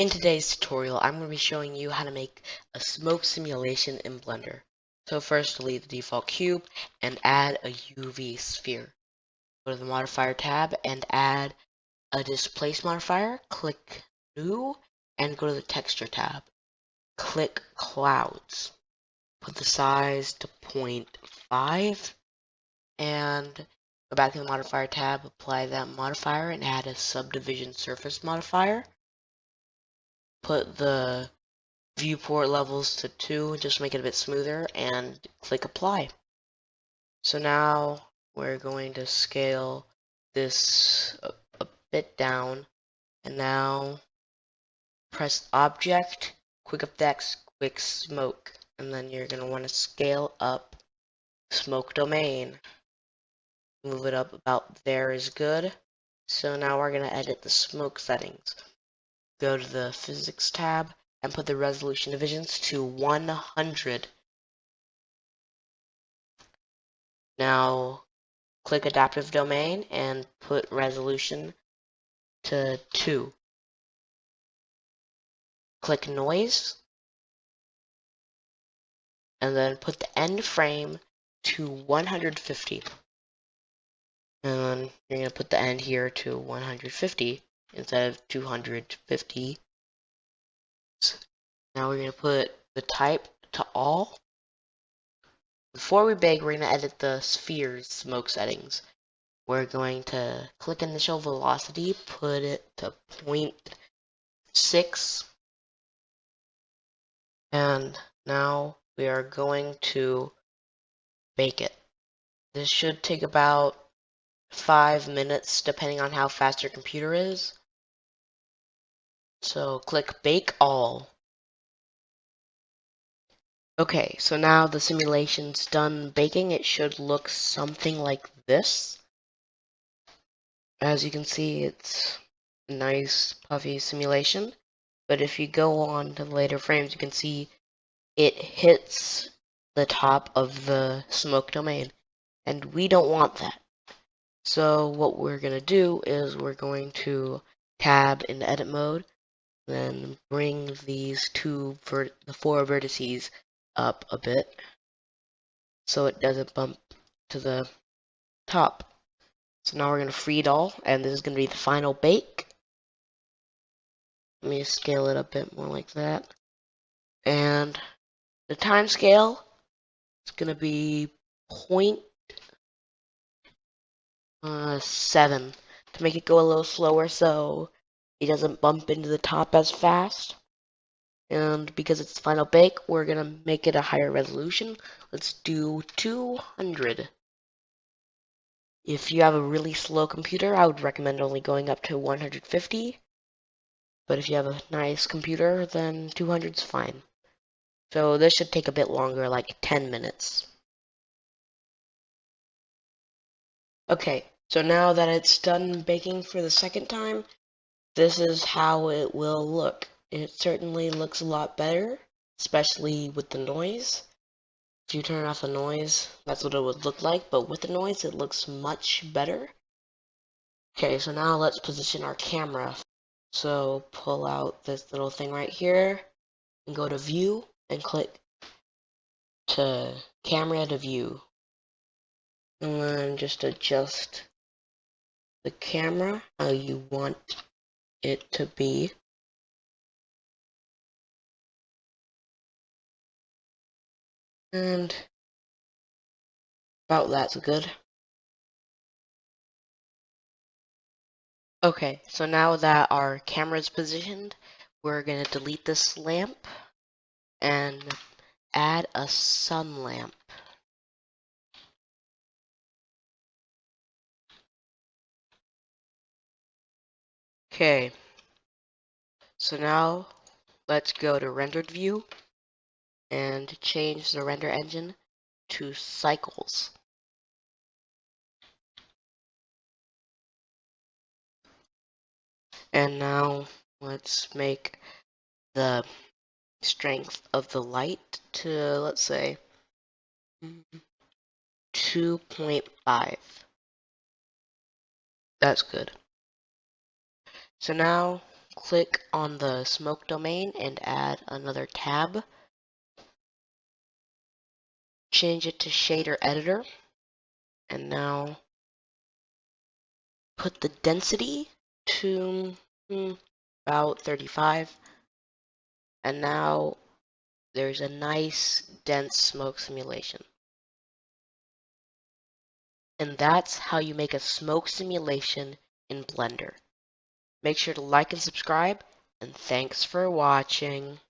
In today's tutorial, I'm going to be showing you how to make a smoke simulation in Blender. So first, delete the default cube and add a UV sphere. Go to the Modifier tab and add a Displace modifier. Click New and go to the Texture tab. Click Clouds. Put the size to 0.5 and go back to the Modifier tab, apply that modifier and add a Subdivision surface modifier. Put the viewport levels to 2, just make it a bit smoother, and click apply. So now we're going to scale this a bit down, and now press object, quick effects, quick smoke, and then you're going to want to scale up smoke domain. Move it up about there is good. So now we're going to edit the smoke settings. Go to the physics tab and put the resolution divisions to 100. Now click adaptive domain and put resolution to 2. Click noise and then put the end frame to 150. And then you're going to put the end here to 150 instead of 250. So now we're going to put the type to all. Before we bake, we're going to edit the sphere's smoke settings. We're going to click initial velocity, put it to 0.6, and now we are going to bake it. This should take about 5 minutes depending on how fast your computer is. So click bake all. Okay, so now the simulation's done baking. It should look something like this. As you can see, it's a nice puffy simulation. But if you go on to the later frames, you can see it hits the top of the smoke domain. And we don't want that. So what we're going to do is we're going to tab into edit mode, then bring these the 4 vertices up a bit so it doesn't bump to the top. So now we're going to free it all, and this is going to be the final bake. Let me scale it a bit more like that. And the time scale is going to be 0.7 to make it go a little slower so it doesn't bump into the top as fast. And because it's final bake, we're going to make it a higher resolution. Let's do 200. If you have a really slow computer, I would recommend only going up to 150. But if you have a nice computer, then 200 is fine. So this should take a bit longer, like 10 minutes. Okay, so now that it's done baking for the second time, this is how it will look. It certainly looks a lot better, especially with the noise. If you turn off the noise, that's what it would look like, but with the noise, it looks much better. Okay, so now let's position our camera. So pull out this little thing right here, and go to View, and click to Camera to View. And then just adjust the camera how you want it to be. And about that's good. Okay, so now that our camera is positioned, we're going to delete this lamp and add a sun lamp. Okay, so now let's go to rendered view and change the render engine to cycles. And now let's make the strength of the light to, let's say, 2.5. That's good. So now click on the smoke domain and add another tab. Change it to shader editor. And now put the density to about 35. And now there's a nice dense smoke simulation. And that's how you make a smoke simulation in Blender. Make sure to like and subscribe, and thanks for watching.